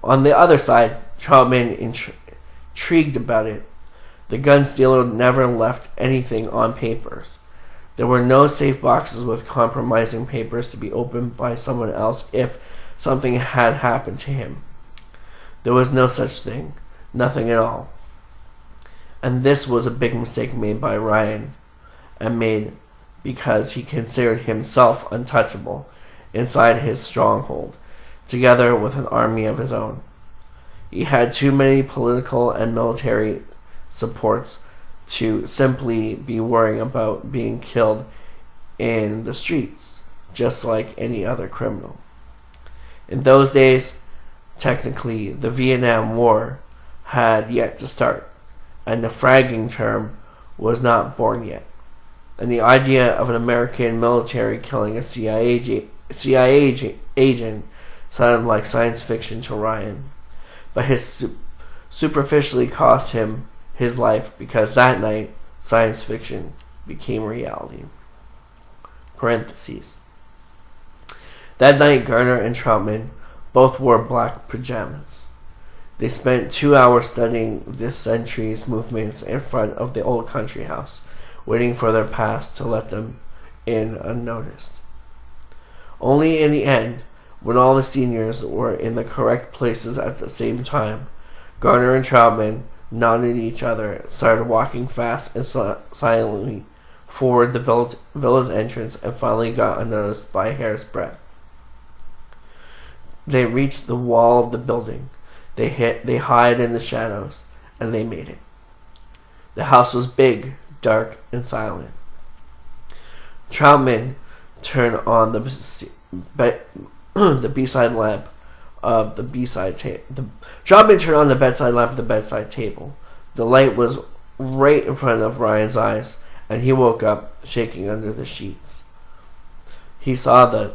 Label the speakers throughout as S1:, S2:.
S1: On the other side, Troutman intrigued about it. The gun stealer never left anything on papers. There were no safe boxes with compromising papers to be opened by someone else if something had happened to him. There was no such thing. Nothing at all. And this was a big mistake made by Ryan, and made because he considered himself untouchable inside his stronghold, together with an army of his own. He had too many political and military supports to simply be worrying about being killed in the streets, just like any other criminal. In those days, technically, the Vietnam War had yet to start, and the fragging term was not born yet. And the idea of an American military killing a CIA agent sounded like science fiction to Ryan, but his superficially cost him his life because that night science fiction became reality. Parentheses. That night, Garner and Troutman both wore black pajamas. They spent 2 hours studying this century's movements in front of the old country house, waiting for their past to let them in unnoticed. Only in the end, when all the seniors were in the correct places at the same time, Garner and Troutman nodded at each other, started walking fast and silently forward the villa's entrance, and finally got unnoticed by a hair's breadth. They reached the wall of the building. They hid in the shadows, and they made it. The house was big, dark, and silent. Troutman turned on the bedside lamp of the bedside table. Troutman turned on the bedside lamp of the bedside table. The light was right in front of Ryan's eyes, and he woke up, shaking under the sheets. He saw the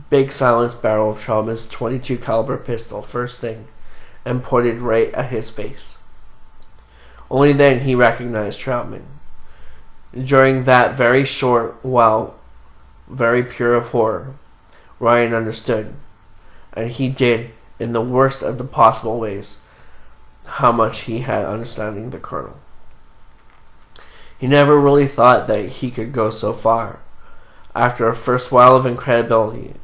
S1: big silenced barrel of Troutman's .22 caliber pistol first thing, and pointed right at his face. Only then he recognized Troutman. During that very short while, very pure of horror, Ryan understood, and he did, in the worst of the possible ways, how much he had understanding the Colonel. He never really thought that he could go so far. After a first while of incredibility,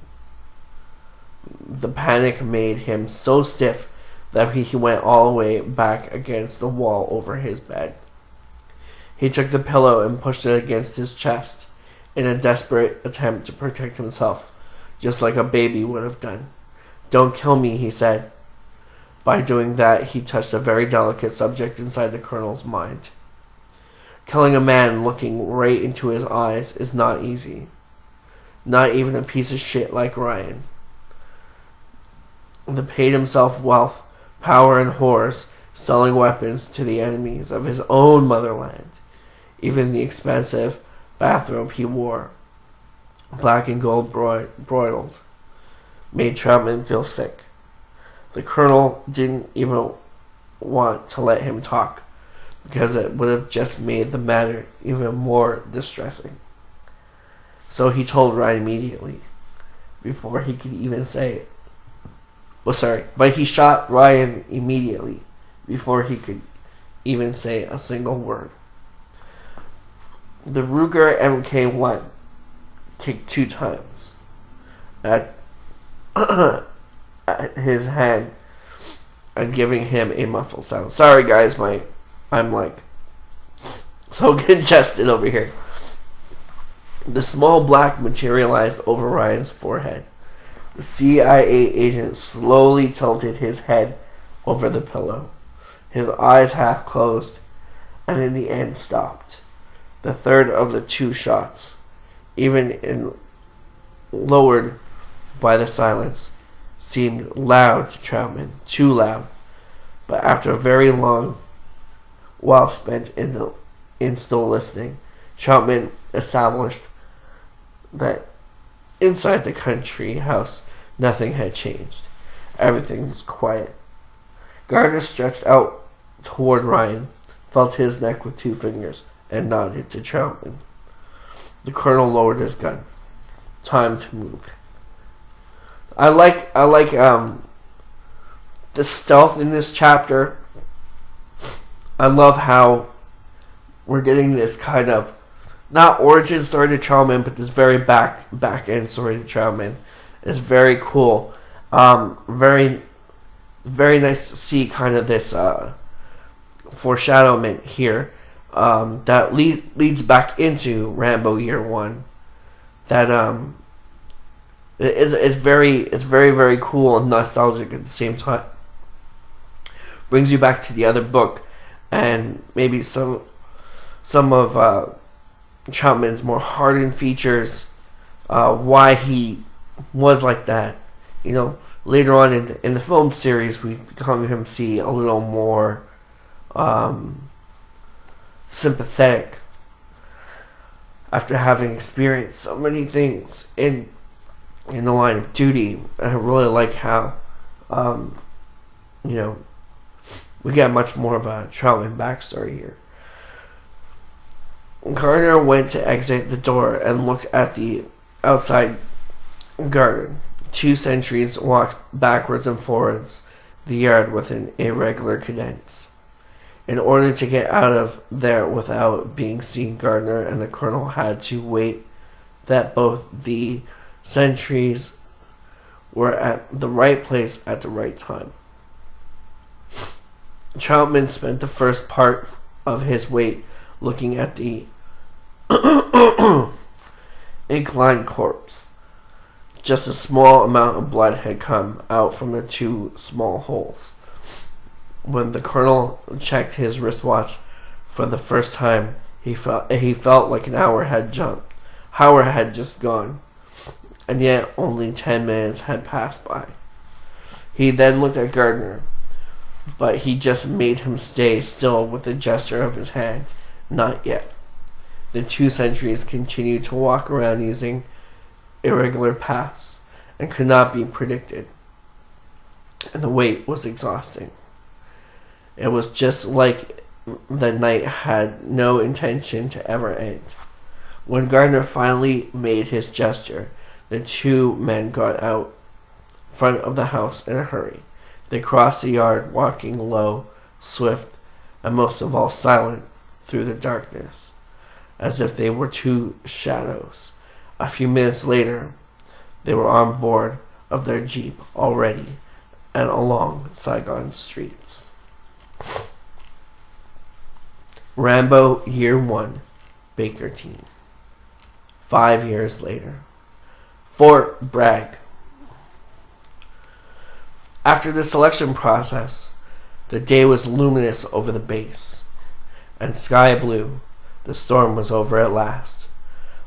S1: the panic made him so stiff that he went all the way back against the wall over his bed. He took the pillow and pushed it against his chest in a desperate attempt to protect himself, just like a baby would have done. "Don't kill me," he said. By doing that, he touched a very delicate subject inside the Colonel's mind. Killing a man looking right into his eyes is not easy. Not even a piece of shit like Ryan. That paid himself wealth, power, and horrors, selling weapons to the enemies of his own motherland. Even the expensive bathrobe he wore, black and gold broidered, made Troutman feel sick. The Colonel didn't even want to let him talk, because it would have just made the matter even more distressing. So he told Ryan immediately, before he could even say it. But he shot Ryan immediately, before he could even say a single word. The Ruger MK1 kicked 2 times at his head and giving him a muffled sound. Sorry guys, I'm like so congested over here. The small black materialized over Ryan's forehead. The CIA agent slowly tilted his head over the pillow. His eyes half closed, and in the end stopped. The third of the 2 shots, even lowered by the silence, seemed loud to Troutman, too loud. But after a very long while spent in still listening, Troutman established that inside the country house nothing had changed. Everything was quiet. Garner stretched out toward Ryan, felt his neck with 2 fingers, and nodded to Troutman. The Colonel lowered his gun. Time to move. I like The stealth in this chapter, I love how we're getting this kind of, not origin story to Charlemagne, but this very back end story to Charlemagne. It's very cool. Very nice to see kind of this foreshadowment here that leads back into Rambo Year One. That it's very cool and nostalgic at the same time. Brings you back to the other book and maybe some of Troutman's more hardened features, why he was like that. You know, later on in the film series, we become him see a little more sympathetic after having experienced so many things in the line of duty. I really like how we get much more of a Troutman backstory here. Gardner went to exit the door and looked at the outside garden. 2 sentries walked backwards and forwards the yard with an irregular cadence. In order to get out of there without being seen, Gardner and the colonel had to wait that both the sentries were at the right place at the right time. Troutman spent the first part of his wait looking at the inclined corpse. Just a small amount of blood had come out from the 2 small holes. When the colonel checked his wristwatch for the first time, he felt like an hour had just gone, and yet only 10 minutes had passed by. He then looked at Gardner, but he just made him stay still with a gesture of his hand. Not yet. The 2 sentries continued to walk around using irregular paths and could not be predicted, and the wait was exhausting. It was just like the night had no intention to ever end. When Gardner finally made his gesture, the 2 men got out front of the house in a hurry. They crossed the yard, walking low, swift, and most of all silent through the darkness, as if they were 2 shadows. A few minutes later, they were on board of their jeep already and along Saigon streets. Rambo Year 1, Baker Team. 5 years later. Fort Bragg. After the selection process, the day was luminous over the base, and sky blue. The storm was over at last.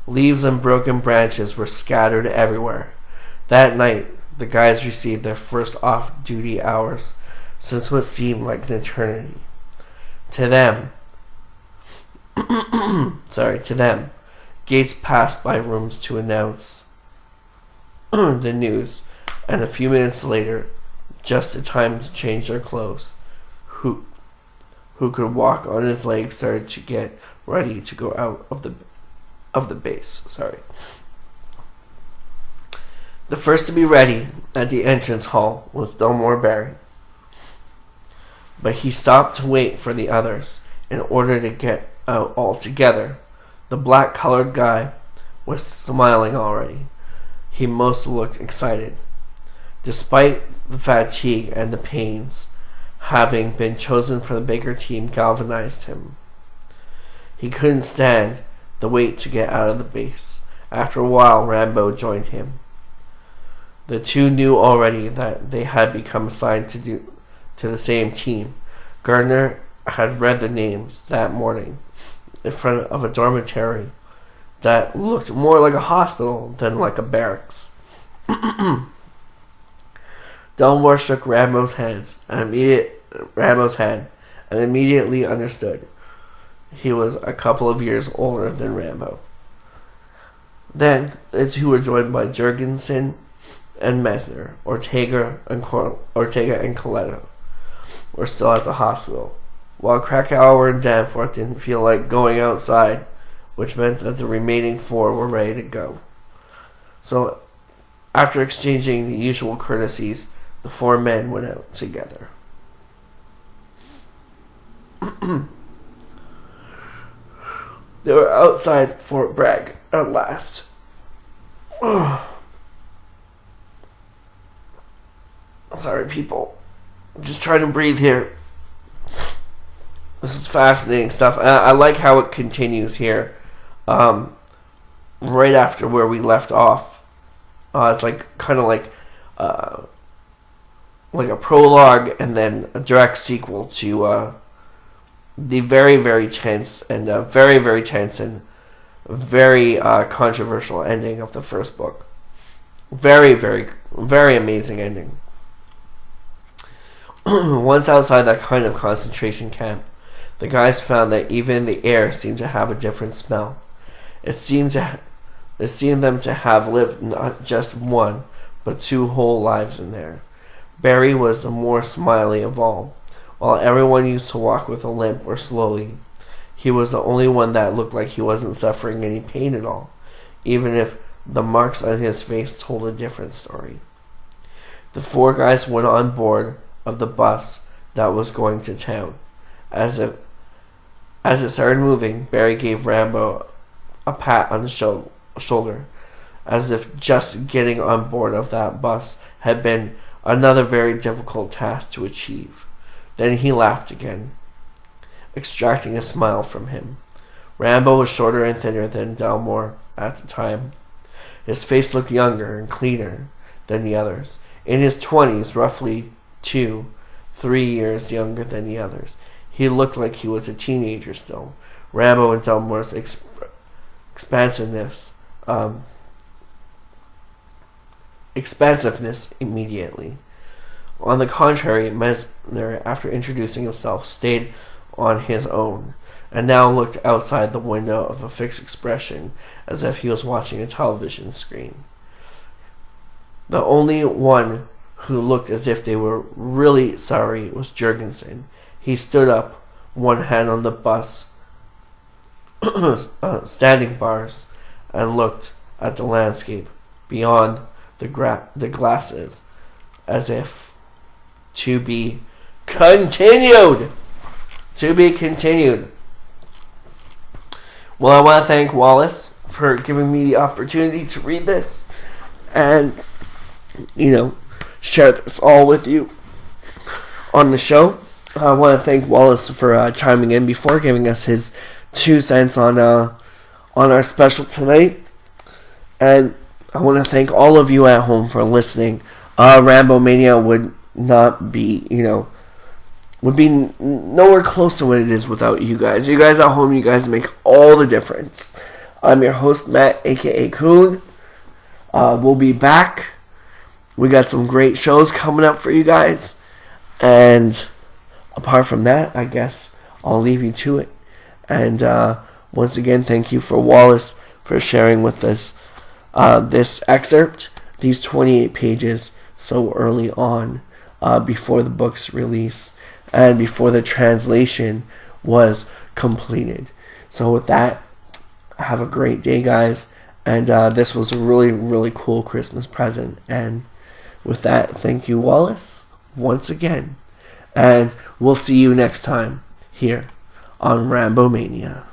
S1: Leaves and broken branches were scattered everywhere. That night, the guys received their first off-duty hours since what seemed like an eternity. To them, Gates passed by rooms to announce the news, and a few minutes later, just the time to change their clothes, who could walk on his legs started to get ready to go out of the base. The first to be ready at the entrance hall was Delmore Barry, but he stopped to wait for the others in order to get out all together. The black-colored guy was smiling already. He most looked excited. Despite the fatigue and the pains, having been chosen for the Baker team galvanized him. He couldn't stand the wait to get out of the base. After a while, Rambo joined him. The 2 knew already that they had become assigned to the same team. Gardner had read the names that morning in front of a dormitory that looked more like a hospital than like a barracks. Delmore shook Rambo's hand and immediately understood. He was a couple of years older than Rambo. Then the 2 were joined by Jurgensen and Messner. Ortega and Coletto were still at the hospital, while Krakauer and Danforth didn't feel like going outside, which meant that the remaining 4 were ready to go. So, after exchanging the usual courtesies, The four men went out together. They were outside Fort Bragg at last. I'm sorry, people. I'm just trying to breathe here. This is fascinating stuff. I like how it continues here. Right after where we left off. It's like kind of like a prologue and then a direct sequel to the very, very tense and very controversial ending of the first book. Very, very, very amazing ending. Once outside that kind of concentration camp, the guys found that even the air seemed to have a different smell. It seemed them to have lived not just one, but 2 whole lives in there. Barry was the more smiley of all. While everyone used to walk with a limp or slowly, he was the only one that looked like he wasn't suffering any pain at all, even if the marks on his face told a different story. The 4 guys went on board of the bus that was going to town. As it started moving, Barry gave Rambo a pat on the shoulder, as if just getting on board of that bus had been another very difficult task to achieve. Then he laughed again, extracting a smile from him. Rambo was shorter and thinner than Delmore at the time. His face looked younger and cleaner than the others. In his 20s, roughly 2-3 years younger than the others. He looked like he was a teenager still. Rambo and Delmore's expansiveness immediately. On the contrary, Mesner, after introducing himself, stayed on his own, and now looked outside the window of a fixed expression, as if he was watching a television screen. The only one who looked as if they were really sorry was Jurgensen. He stood up, one hand on the bus standing bars, and looked at the landscape beyond the glasses, as if to be continued. To be continued. Well, I want to thank Wallace for giving me the opportunity to read this and, share this all with you on the show. I want to thank Wallace for chiming in before, giving us his 2 cents on our special tonight. And I want to thank all of you at home for listening. Rambomania would not be, would be nowhere close to what it is without you guys. You guys at home, you guys make all the difference. I'm your host, Matt, aka Coon. We'll be back. We got some great shows coming up for you guys. And apart from that, I guess I'll leave you to it. And once again, thank you for Wallace for sharing with us this excerpt, these 28 pages so early on, before the book's release and before the translation was completed. So with that, have a great day, guys. And this was a really, really cool Christmas present. And with that, thank you, Wallace, once again. And we'll see you next time here on Rambomania.